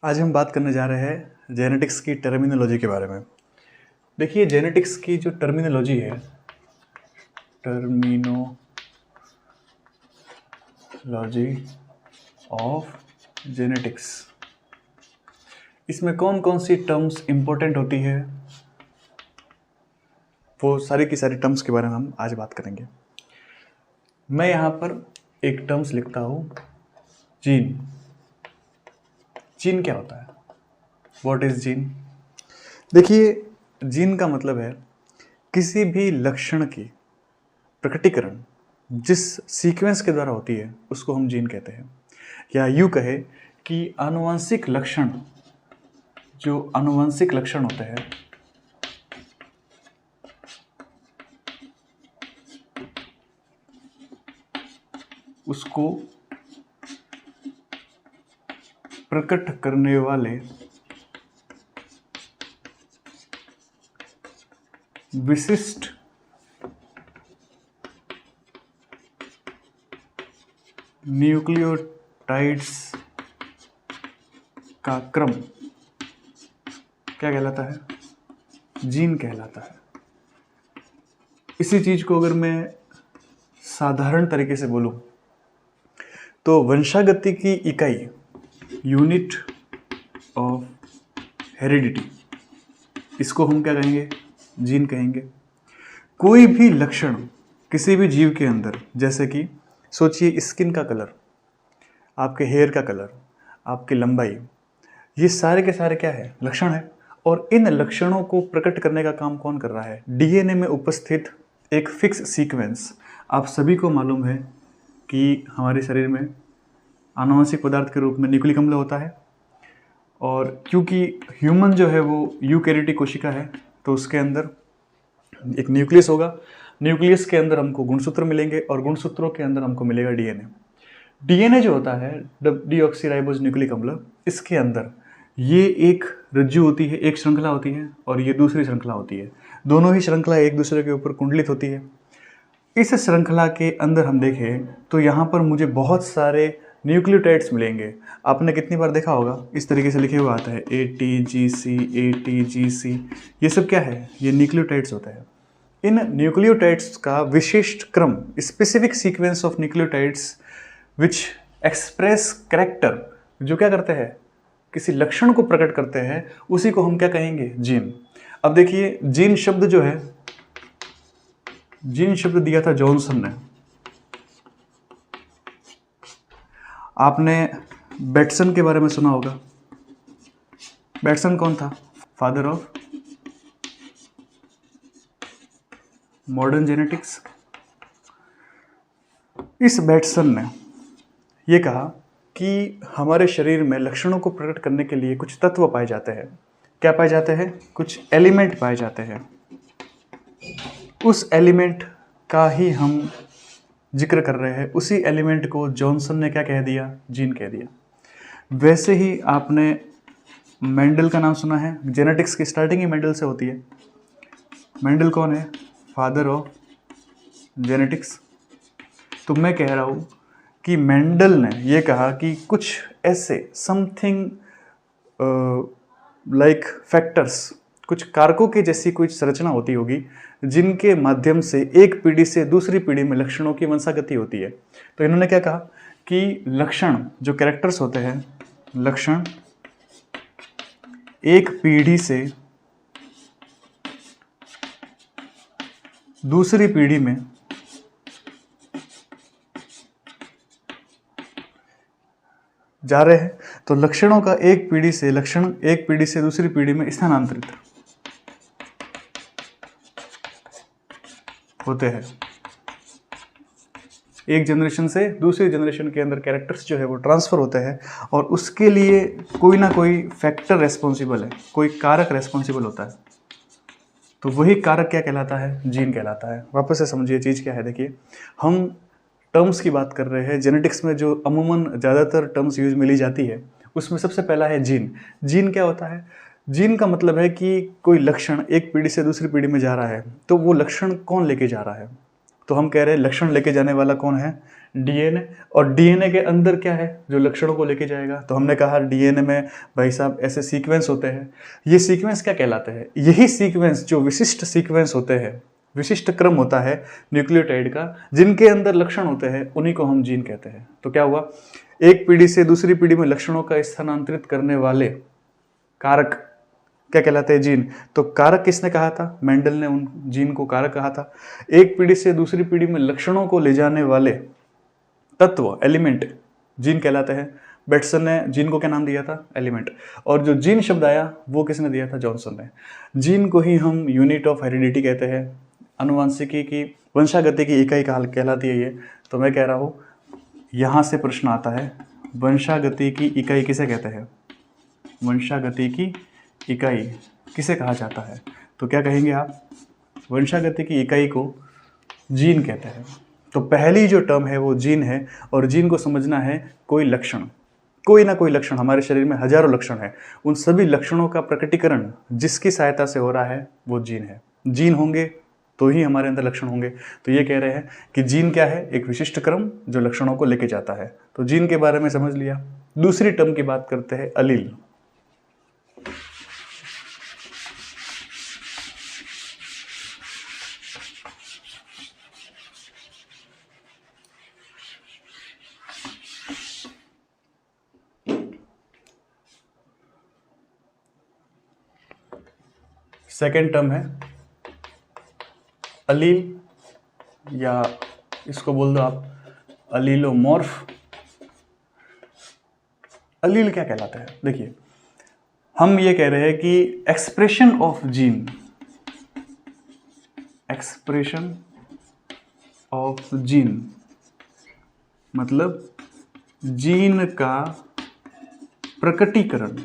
आज हम बात करने जा रहे हैं जेनेटिक्स की टर्मिनोलॉजी के बारे में। देखिए, जेनेटिक्स की जो टर्मिनोलॉजी है, टर्मिनोलॉजी ऑफ जेनेटिक्स, इसमें कौन कौन सी टर्म्स इंपॉर्टेंट होती है, वो सारी की सारी टर्म्स के बारे में हम आज बात करेंगे। मैं यहाँ पर एक टर्म्स लिखता हूँ, जीन। जीन क्या होता है? What is gene? देखिए, जीन का मतलब है किसी भी लक्षण की प्रकटीकरण जिस सीक्वेंस के द्वारा होती है उसको हम जीन कहते हैं। या यूँ कहे कि आनुवंशिक लक्षण, जो आनुवंशिक लक्षण होते हैं उसको प्रकट करने वाले विशिष्ट न्यूक्लियोटाइड्स का क्रम क्या कहलाता है? जीन कहलाता है। इसी चीज को अगर मैं साधारण तरीके से बोलूं तो वंशागति की इकाई, यूनिट ऑफ हेरिडिटी, इसको हम क्या कहेंगे? जीन कहेंगे। कोई भी लक्षण किसी भी जीव के अंदर, जैसे कि सोचिए स्किन का कलर, आपके हेयर का कलर, आपकी लंबाई, ये सारे के सारे क्या है? लक्षण है। और इन लक्षणों को प्रकट करने का काम कौन कर रहा है? डीएनए में उपस्थित एक फिक्स सीक्वेंस। आप सभी को मालूम है कि हमारे शरीर में आनुवंशिक पदार्थ के रूप में न्यूक्लिक अम्ल होता है, और क्योंकि ह्यूमन जो है वो यूकैरियोटिक कोशिका है तो उसके अंदर एक न्यूक्लियस होगा। न्यूक्लियस के अंदर हमको गुणसूत्र मिलेंगे और गुणसूत्रों के अंदर हमको मिलेगा डीएनए। डीएनए जो होता है, डीऑक्सीराइबोज न्यूक्लिक अम्ल, इसके अंदर ये एक रज्जु होती है, एक श्रृंखला होती है, और ये दूसरी श्रृंखला होती है। दोनों ही श्रृंखला एक दूसरे के ऊपर कुंडलित होती है। इस श्रृंखला के अंदर हम देखें तो यहाँ पर मुझे बहुत सारे न्यूक्लियोटाइड्स मिलेंगे। आपने कितनी बार देखा होगा, इस तरीके से लिखे हुए आता है ATGC ATGC। ये सब क्या है? ये न्यूक्लियोटाइड्स होते हैं। इन न्यूक्लियोटाइड्स का विशिष्ट क्रम, specific sequence of nucleotides which express character, जो क्या करते हैं? किसी लक्षण को प्रकट करते हैं, उसी को हम क्या कहेंगे? जीन। अब देखिए, जीन शब्द जो है, जीन शब्द दिया था जॉनसन ने। आपने बेटसन के बारे में सुना होगा। बेटसन कौन था? Father of modern genetics. इस बेटसन ने यह कहा कि हमारे शरीर में लक्षणों को प्रकट करने के लिए कुछ तत्व पाए जाते हैं। क्या पाए जाते हैं? कुछ एलिमेंट पाए जाते हैं। उस एलिमेंट का ही हम जिक्र कर रहे हैं। उसी एलिमेंट को जॉनसन ने क्या कह दिया? जीन कह दिया। वैसे ही आपने मेंडल का नाम सुना है। जेनेटिक्स की स्टार्टिंग ही मेंडल से होती है। मेंडल कौन है? Father of genetics. तो मैं कह रहा हूँ कि मेंडल ने यह कहा कि कुछ ऐसे समथिंग लाइक फैक्टर्स, कुछ कारकों की जैसी कुछ संरचना होती होगी जिनके माध्यम से एक पीढ़ी से दूसरी पीढ़ी में लक्षणों की वंशागति होती है। तो इन्होंने क्या कहा कि लक्षण, जो कैरेक्टर्स होते हैं, लक्षण एक पीढ़ी से दूसरी पीढ़ी में जा रहे हैं, तो लक्षणों का एक पीढ़ी से लक्षण एक पीढ़ी से दूसरी पीढ़ी में स्थानांतरित होते हैं। एक जनरेशन से दूसरी जनरेशन के अंदर कैरेक्टर्स जो है वो ट्रांसफर होते हैं, और उसके लिए कोई ना कोई फैक्टर रेस्पॉन्सिबल है, कोई कारक रेस्पॉन्सिबल होता है। तो वही कारक क्या कहलाता है? जीन कहलाता है। वापस से समझिए चीज़ क्या है। देखिए, हम टर्म्स की बात कर रहे हैं। जेनेटिक्स में जो अमूमन ज़्यादातर टर्म्स यूज में ली जाती है उसमें सबसे पहला है जीन। जीन क्या होता है? जीन का मतलब है कि कोई लक्षण एक पीढ़ी से दूसरी पीढ़ी में जा रहा है, तो वो लक्षण कौन लेके जा रहा है? तो हम कह रहे हैं लक्षण लेके जाने वाला कौन है? डीएनए। और डीएनए के अंदर क्या है जो लक्षणों को लेके जाएगा, तो हमने कहा डीएनए में भाई साहब ऐसे सीक्वेंस होते हैं। ये सीक्वेंस क्या कहलाते हैं? यही सीक्वेंस जो विशिष्ट सीक्वेंस होते हैं, विशिष्ट क्रम होता है न्यूक्लियोटाइड का, जिनके अंदर लक्षण होते हैं, उन्हीं को हम जीन कहते हैं। तो क्या हुआ, एक पीढ़ी से दूसरी पीढ़ी में लक्षणों का स्थानांतरित करने वाले कारक क्या कहलाते हैं? जीन। तो कारक किसने कहा था? मेंडल ने उन जीन को कारक कहा था। एक पीढ़ी से दूसरी पीढ़ी में लक्षणों को ले जाने वाले तत्व, एलिमेंट, जीन कहलाते हैं। बेटसन ने जीन को क्या नाम दिया था? एलिमेंट। और जो जीन शब्द आया वो किसने दिया था? जॉनसन ने। जीन को ही हम यूनिट ऑफ हेरिडिटी कहते हैं, अनुवांशिकी की वंशागति की इकाई कहलाती है ये। तो मैं कह रहा हूँ यहाँ से प्रश्न आता है, वंशागति की इकाई किसे कहते हैं? वंशागति की इकाई किसे कहा जाता है? तो क्या कहेंगे आप? वंशागति की इकाई को जीन कहते हैं। तो पहली जो टर्म है वो जीन है, और जीन को समझना है कोई लक्षण, कोई ना कोई लक्षण। हमारे शरीर में हजारों लक्षण है, उन सभी लक्षणों का प्रकटीकरण जिसकी सहायता से हो रहा है वो जीन है। जीन होंगे तो ही हमारे अंदर लक्षण होंगे। तो ये कह रहे हैं कि जीन क्या है? एक विशिष्ट क्रम जो लक्षणों को लेके जाता है। तो जीन के बारे में समझ लिया। दूसरी टर्म की बात करते हैं, अलील। सेकेंड टर्म है अलील, या इसको बोल दो आप अलीलोमॉर्फ। अलील क्या कहलाता है? देखिए, हम ये कह रहे हैं कि expression of gene, expression of gene मतलब जीन का प्रकटीकरण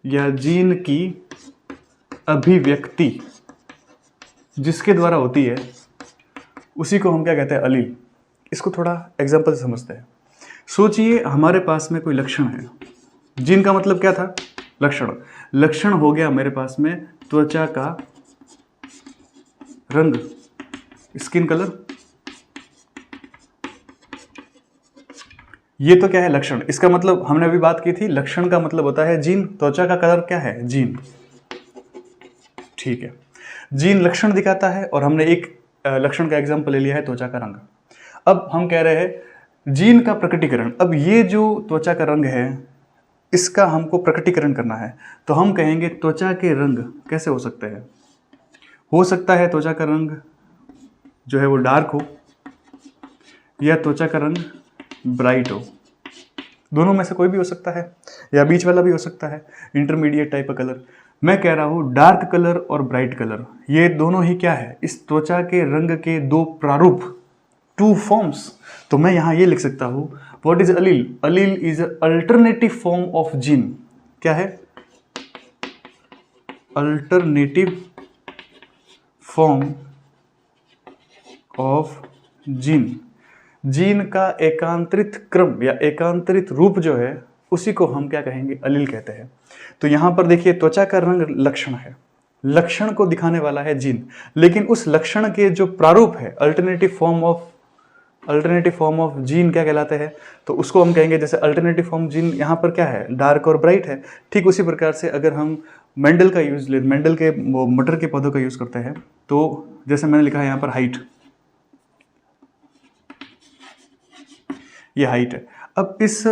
या जीन की अभिव्यक्ति जिसके द्वारा होती है, उसी को हम क्या कहते हैं? अलील। इसको थोड़ा एग्जांपल से समझते हैं। सोचिए हमारे पास में कोई लक्षण है। जीन का मतलब क्या था? लक्षण। लक्षण हो गया मेरे पास में त्वचा का रंग, स्किन कलर। ये तो क्या है? लक्षण। इसका मतलब हमने अभी बात की थी, लक्षण का मतलब होता है जीन। त्वचा का कलर क्या है? जीन। ठीक है, जीन लक्षण दिखाता है, और हमने एक लक्षण का एग्जाम्पल ले लिया है, त्वचा का रंग। अब हम कह रहे हैं जीन का प्रकटीकरण। अब ये जो त्वचा का रंग है, इसका हमको प्रकटीकरण करना है। तो हम कहेंगे त्वचा के रंग कैसे हो सकते हैं? हो सकता है त्वचा का रंग जो है वो डार्क हो, या त्वचा का रंग ब्राइट हो। दोनों में से कोई भी हो सकता है, या बीच वाला भी हो सकता है, इंटरमीडिएट टाइप का कलर। मैं कह रहा हूँ डार्क कलर और ब्राइट कलर, ये दोनों ही क्या है? इस त्वचा के रंग के दो प्रारूप, टू फॉर्म्स। तो मैं यहाँ ये लिख सकता हूँ, what is allele? Allele is alternative form of gene. क्या है? Alternative form of gene. Gene का एकांतरित क्रम या एकांतरित रूप जो है, उसी को हम क्या कहेंगे? अलील कहते हैं। तो यहां पर देखिए, त्वचा का रंग लक्षण है, लक्षण को दिखाने वाला है जीन, लेकिन उस लक्षण के जो प्रारूप है, अल्टरनेटिव फॉर्म ऑफ जीन क्या कहलाते हैं? तो उसको हम कहेंगे, जैसे अल्टरनेटिव फॉर्म जीन यहाँ पर क्या है? डार्क और ब्राइट है। ठीक उसी प्रकार से अगर हम मेंडल का यूज ले, मेंडल के वो मटर के पौधों का यूज करते हैं, तो जैसे मैंने लिखा है यहाँ पर हाइट, ये हाइट है। अब इस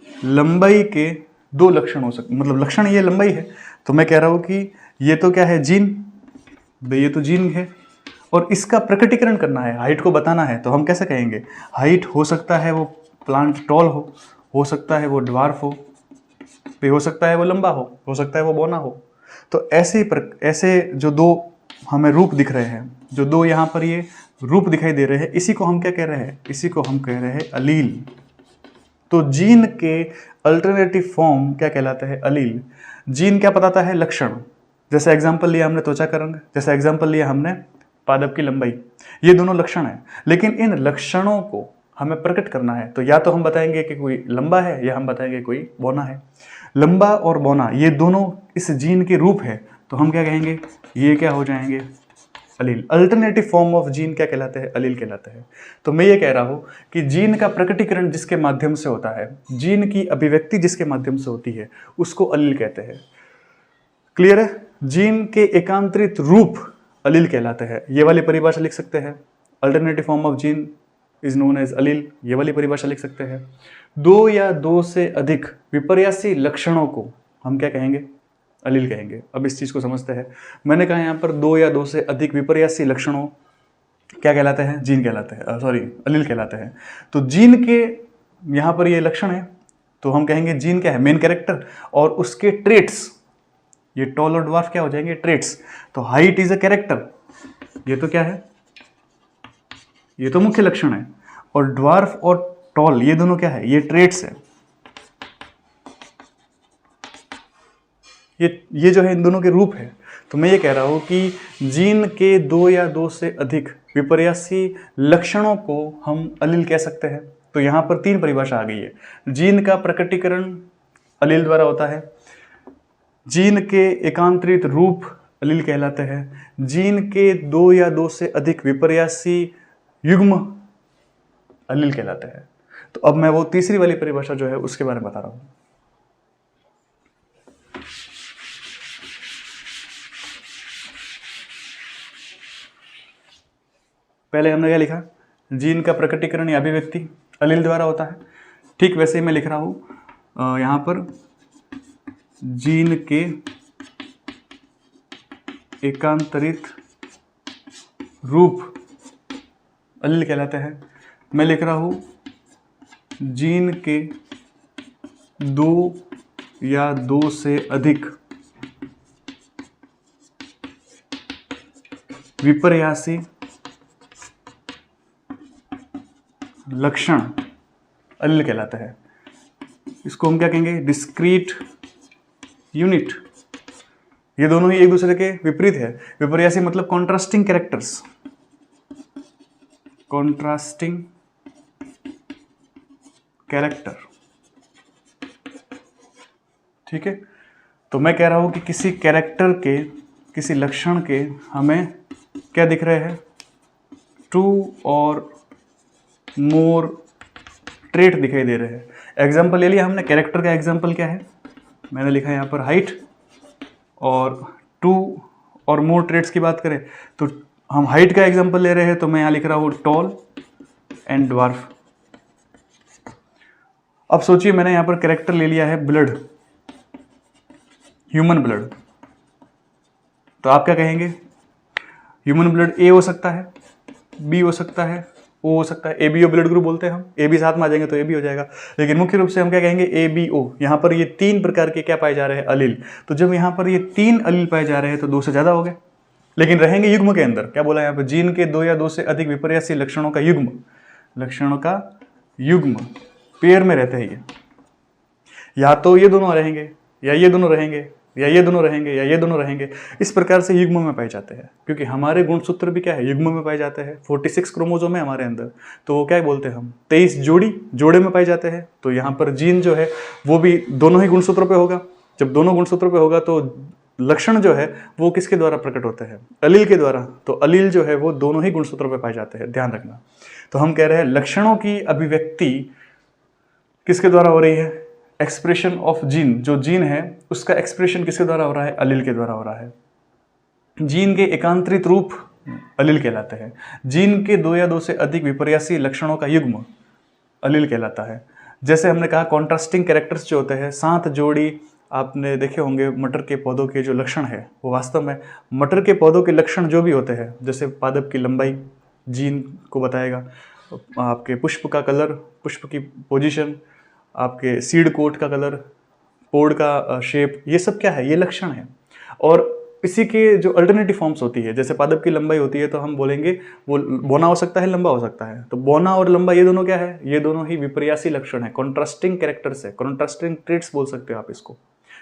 लंबाई के दो लक्षण हो सकते, मतलब लक्षण ये लंबाई है। तो मैं कह रहा हूं कि ये तो क्या है? जीन। भाई ये तो जीन है, और इसका प्रकटीकरण करना है, हाइट को बताना है। तो हम कैसे कहेंगे? हाइट हो सकता है वो प्लांट टॉल हो सकता है वो ड्वार्फ हो सकता है वो लंबा हो सकता है वो बौना हो। तो ऐसे जो दो हमें रूप दिख रहे हैं, जो दो यहाँ पर ये रूप दिखाई दे रहे हैं, इसी को हम क्या कह रहे हैं? इसी को हम कह रहे हैं अलील। तो जीन के अल्टरनेटिव फॉर्म क्या कहलाता है? अलील। जीन क्या बताता है? लक्षण। जैसे एग्जांपल लिया हमने त्वचा का रंग, जैसे एग्जांपल लिया हमने पादप की लंबाई, ये दोनों लक्षण हैं। लेकिन इन लक्षणों को हमें प्रकट करना है, तो या तो हम बताएंगे कि कोई लंबा है, या हम बताएंगे कोई बौना है। लंबा और बौना ये दोनों इस जीन के रूप है, तो हम क्या कहेंगे? ये क्या हो जाएंगे? अलील। अल्टरनेटिव फॉर्म ऑफ जीन क्या कहलाते हैं? अलील कहलाते हैं। तो मैं ये कह रहा हूं कि जीन का प्रकटीकरण जिसके माध्यम से होता है, जीन की अभिव्यक्ति जिसके माध्यम से होती है, उसको अलील कहते हैं। क्लियर है? जीन के एकांतरित रूप अलील कहलाते हैं। ये वाली परिभाषा लिख सकते हैं, alternative form of gene is known as allele. ये वाली परिभाषा लिख सकते हैं। दो या दो से अधिक विपर्यासी लक्षणों को हम क्या कहेंगे? अलील कहेंगे। अब इस चीज को समझते हैं। मैंने कहा यहां पर दो या दो से अधिक विपर्यासी लक्षणों क्या कहलाते हैं? जीन कहलाते हैं, सॉरी अलील कहलाते हैं। तो जीन के यहां पर ये लक्षण है, तो हम कहेंगे जीन क्या है? Main character. और उसके ट्रेट्स, ये टॉल और ड्वार्फ क्या हो जाएंगे? ट्रेट्स। तो हाइट इज अ कैरेक्टर, ये तो क्या है? ये तो मुख्य लक्षण है। और ड्वार्फ और टॉल ये दोनों क्या है? ये ट्रेट्स है। ये जो है इन दोनों के रूप है। तो मैं ये कह रहा हूं कि जीन के दो या दो से अधिक विपर्यासी लक्षणों को हम अलील कह सकते हैं। तो यहां पर तीन परिभाषा आ गई है। जीन का प्रकटीकरण अलील द्वारा होता है, जीन के एकांतरित रूप अलील कहलाते हैं, जीन के दो या दो से अधिक विपर्यासी युग्म अलील कहलाते हैं। तो अब मैं वो तीसरी वाली परिभाषा जो है उसके बारे में बता रहा हूं। पहले हमने क्या लिखा? जीन का प्रकटीकरण या अभिव्यक्ति अलील द्वारा होता है। ठीक वैसे ही मैं लिख रहा हूं यहां पर जीन के एकांतरित रूप अलील कहलाते हैं। मैं लिख रहा हूं जीन के दो या दो से अधिक विपर्यासी लक्षण अलील कहलाता है। इसको हम क्या कहेंगे? Discrete unit. ये दोनों ही एक दूसरे के विपरीत है। विपर्यासी मतलब कॉन्ट्रास्टिंग कैरेक्टर्स, कॉन्ट्रास्टिंग कैरेक्टर। ठीक है? तो मैं कह रहा हूं कि किसी कैरेक्टर के, किसी लक्षण के हमें क्या दिख रहे हैं? टू और मोर ट्रेट दिखाई दे रहे हैं। एग्जाम्पल ले लिया हमने। कैरेक्टर का एग्जाम्पल क्या है? मैंने लिखा है यहाँ पर हाइट। और टू और मोर ट्रेट्स की बात करें तो हम हाइट का एग्जाम्पल ले रहे हैं, तो मैं यहाँ लिख रहा हूँ टॉल एंड ड्वार्फ। अब सोचिए मैंने यहाँ पर कैरेक्टर ले लिया है ब्लड, ह्यूमन ब्लड। तो आप क्या कहेंगे? ह्यूमन ब्लड ए हो सकता है, बी हो सकता है, ओ हो सकता है। A B O blood group बोलते हैं हम। ए बी साथ में आ जाएंगे तो ए बी हो जाएगा। लेकिन मुख्य रूप से हम क्या कहेंगे? A B O. यहाँ पर ये तीन प्रकार के क्या पाए जा रहे हैं? अलील। तो जब यहाँ पर ये तीन अलील पाए जा रहे हैं तो दो से ज्यादा हो गए, लेकिन रहेंगे युग्म के अंदर। क्या बोला यहाँ पर? जीन के दो या दो से अधिक विपर्यासी लक्षणों का युग्म, लक्षणों का युग्म पेयर में रहते हैं। ये या तो ये दोनों रहेंगे, या ये दोनों रहेंगे, या ये दोनों रहेंगे, या ये दोनों रहेंगे। इस प्रकार से युग्म में पाए जाते हैं, क्योंकि हमारे गुणसूत्र भी क्या है? युग्म में पाए जाते हैं। 46 क्रोमोसोम है हमारे अंदर, तो वो क्या बोलते हैं हम? 23 जोड़े में पाए जाते हैं। तो यहाँ पर जीन जो है वो भी दोनों ही गुणसूत्रों पे होगा। जब दोनों गुणसूत्रों पे होगा तो लक्षण जो है वो किसके द्वारा प्रकट होते हैं? अलील के द्वारा। तो अलील जो है वो दोनों ही गुणसूत्रों पे पाए जाते हैं, ध्यान रखना। तो हम कह रहे हैं लक्षणों की अभिव्यक्ति किसके द्वारा हो रही है? एक्सप्रेशन ऑफ जीन, जो जीन है उसका एक्सप्रेशन किसके द्वारा हो रहा है? अलील के द्वारा हो रहा है। जीन के एकांतरित रूप अलील कहलाते हैं। जीन के दो या दो से अधिक विपर्यासी लक्षणों का युग्म अलील कहलाता है। जैसे हमने कहा कॉन्ट्रास्टिंग कैरेक्टर्स जो होते हैं, 7 जोड़ी आपने देखे होंगे मटर के पौधों के जो लक्षण है, वो वास्तव में मटर के पौधों के लक्षण जो भी होते हैं, जैसे पादप की लंबाई जीन को बताएगा, आपके पुष्प का कलर, पुष्प की पोजीशन, आपके सीड कोट का कलर, पोड का शेप, ये सब क्या है? ये लक्षण है। और इसी के जो अल्टरनेटिव फॉर्म्स होती है, जैसे पादप की लंबाई होती है तो हम बोलेंगे वो बौना हो सकता है, लंबा हो सकता है। तो बौना और लंबा ये दोनों क्या है? ये दोनों ही विपर्यासी लक्षण है, कॉन्ट्रास्टिंग कैरेक्टर्स है, कॉन्ट्रास्टिंग ट्रेट्स बोल सकते हो आप इसको।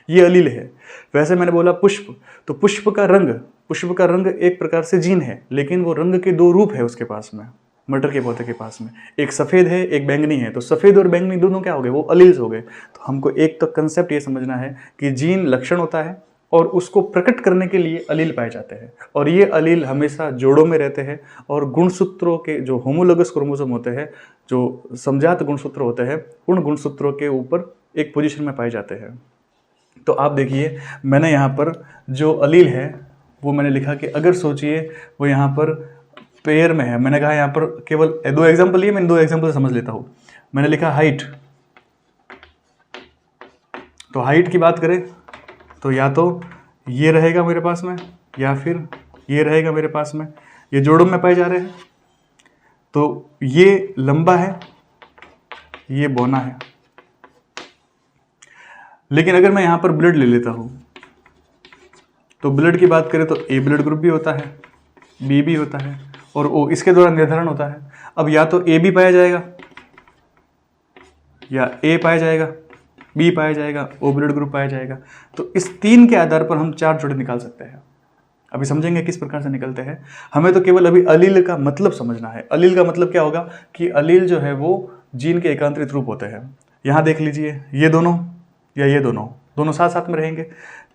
ये अलील है। वैसे मैंने बोला पुष्प, तो पुष्प का रंग एक प्रकार से जीन है, लेकिन वो रंग के दो रूप है उसके पास में, मटर के पौधे के पास में। एक सफ़ेद है, एक बैंगनी है। तो सफ़ेद और बैंगनी दोनों क्या हो गए? वो अलील्स हो गए। तो हमको एक तो कंसेप्ट ये समझना है कि जीन लक्षण होता है और उसको प्रकट करने के लिए अलील पाए जाते हैं, और ये अलील हमेशा जोड़ों में रहते हैं, और गुणसूत्रों के जो होमोलोगस क्रोमोसोम होते हैं, जो समजात गुणसूत्र होते हैं, उन गुणसूत्रों के ऊपर एक पोजीशन में पाए जाते हैं। तो आप देखिए, मैंने यहाँ पर जो अलील है वो मैंने लिखा कि अगर सोचिए वो यहाँ पर पेयर में है। मैंने कहा यहाँ पर केवल 2 एग्जाम्पल लिए, मैं 2 एग्जाम्पल से समझ लेता हूँ। मैंने लिखा हाइट, तो हाइट की बात करें तो या तो ये रहेगा मेरे पास में, या फिर ये रहेगा मेरे पास में, ये जोड़ों में पाए जा रहे हैं। तो ये लंबा है, ये बौना है। लेकिन अगर मैं यहां पर ब्लड ले लेता हूं, तो ब्लड की बात करें तो ए ब्लड ग्रुप भी होता है, बी भी होता है, और ओ इसके द्वारा निर्धारण होता है। अब या तो ए भी पाया जाएगा, या ए पाया जाएगा, बी पाया जाएगा, ओ ब्लड ग्रुप पाया जाएगा। तो इस 3 के आधार पर हम 4 जोड़े निकाल सकते हैं। अभी समझेंगे किस प्रकार से निकलते हैं। हमें तो केवल अभी अलील का मतलब समझना है। अलील का मतलब क्या होगा कि अलील जो है वो जीन के एकांतरित रूप होते हैं। यहां देख लीजिए, ये दोनों या ये दोनों साथ साथ में रहेंगे,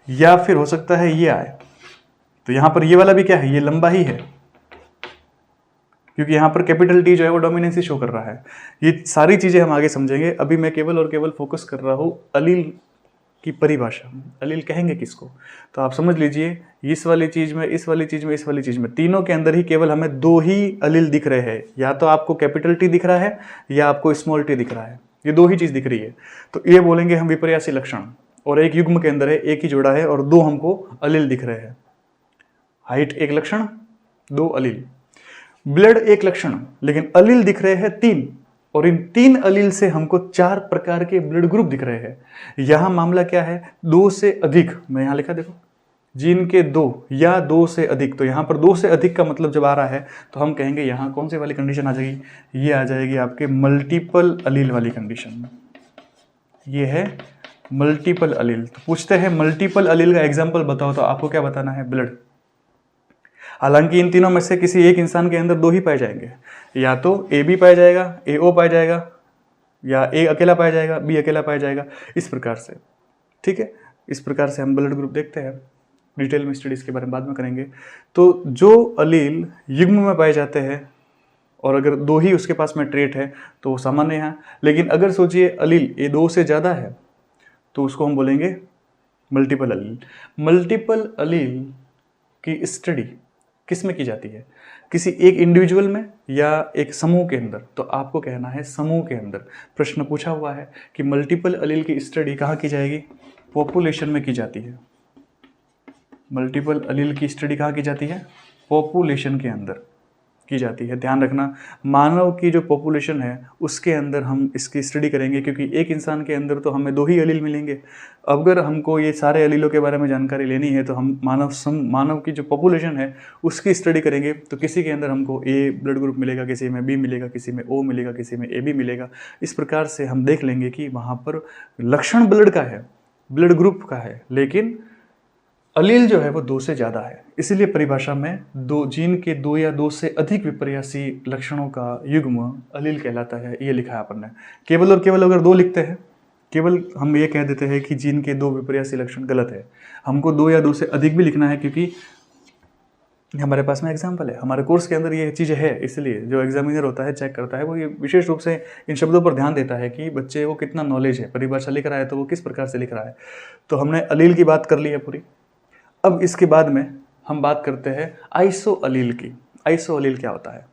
या फिर हो सकता है ये आए। तो यहां पर ये वाला भी क्या है, ये लंबा ही है, क्योंकि यहां पर कैपिटल टी जो है वो डोमिनेंसी शो कर रहा है। ये सारी चीजें हम आगे समझेंगे। अभी मैं केवल और केवल फोकस कर रहा हूं अलील की परिभाषा। अलील कहेंगे किसको, तो आप समझ लीजिए, इस वाली चीज में, इस वाली चीज में, इस वाली चीज में, तीनों के अंदर ही केवल हमें 2 ही अलील दिख रहे हैं। या तो आपको कैपिटल टी दिख रहा है, या आपको स्मॉल टी दिख रहा है। ये 2 ही चीज दिख रही है। तो ये बोलेंगे हम विपर्यासी लक्षण। और एक युग्म के अंदर है, एक ही जोड़ा है, और 2 हमको अलील दिख रहे हैं। हाइट एक लक्षण, 2 अलील। ब्लड एक लक्षण, लेकिन अलील दिख रहे हैं 3, और इन 3 अलील से हमको 4 प्रकार के ब्लड ग्रुप दिख रहे हैं। यहां मामला क्या है, 2 से अधिक। मैं यहां लिखा देखो, जीन के 2 या 2 से अधिक। तो यहां पर 2 से अधिक का मतलब जब आ रहा है तो हम कहेंगे यहां कौन सी वाली कंडीशन आ जाएगी, ये आ जाएगी आपके मल्टीपल अलील वाली कंडीशन। ये है मल्टीपल अलील। तो पूछते हैं मल्टीपल अलील का एग्जाम्पल बताओ, तो आपको क्या बताना है, ब्लड। हालांकि इन तीनों में से किसी एक इंसान के अंदर 2 ही पाए जाएंगे, या तो ए बी पाया जाएगा, ए ओ पाया जाएगा, या ए अकेला पाया जाएगा, बी अकेला पाया जाएगा, इस प्रकार से। ठीक है, इस प्रकार से हम ब्लड ग्रुप देखते हैं। डिटेल में स्टडीज के बारे में बाद में करेंगे। तो जो अलील युग्म में पाए जाते हैं, और अगर 2 ही उसके पास में ट्रेट है तो वो सामान्य है। लेकिन अगर सोचिए अलील ये 2 से ज़्यादा है तो उसको हम बोलेंगे मल्टीपल अलील। मल्टीपल अलील की स्टडी किस में की जाती है, किसी एक इंडिविजुअल में या एक समूह के अंदर। तो आपको कहना है समूह के अंदर। प्रश्न पूछा हुआ है कि मल्टीपल अलील की स्टडी कहाँ की जाएगी, पॉपुलेशन में की जाती है। मल्टीपल अलील की स्टडी कहाँ की जाती है, पॉपुलेशन के अंदर की जाती है। ध्यान रखना, मानव की जो पॉपुलेशन है उसके अंदर हम इसकी स्टडी करेंगे, क्योंकि एक इंसान के अंदर तो हमें 2 ही अलील मिलेंगे। अगर हमको ये सारे अलीलों के बारे में जानकारी लेनी है तो हम मानव की जो पॉपुलेशन है उसकी स्टडी करेंगे। तो किसी के अंदर हमको ए ब्लड ग्रुप मिलेगा, किसी में बी मिलेगा, किसी में ओ मिलेगा, किसी में ए बी मिलेगा। इस प्रकार से हम देख लेंगे कि वहाँ पर लक्षण ब्लड का है, ब्लड ग्रुप का है, लेकिन अलील जो है वो 2 से ज़्यादा है। इसीलिए परिभाषा में 2 जीन के 2 या 2 से अधिक विपर्यासी लक्षणों का युग्म अलील कहलाता है। ये लिखा है अपन ने। केवल और केवल अगर 2 लिखते हैं, केवल हम ये कह देते हैं कि जीन के 2 विपर्यासी लक्षण, गलत है। हमको 2 या 2 से अधिक भी लिखना है, क्योंकि हमारे पास में एग्जाम्पल है, हमारे कोर्स के अंदर ये चीज़ें है। इसलिए जो एग्जामिनर होता है, चेक करता है, वो ये विशेष रूप से इन शब्दों पर ध्यान देता है कि बच्चे को कितना नॉलेज है, परिभाषा लिख रहा है तो वो किस प्रकार से लिख रहा है। तो हमने अलील की बात कर ली है पूरी। अब इसके बाद में हम बात करते हैं आइसो अलील की। आइसो अलील क्या होता है,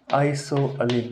आइसो अलील।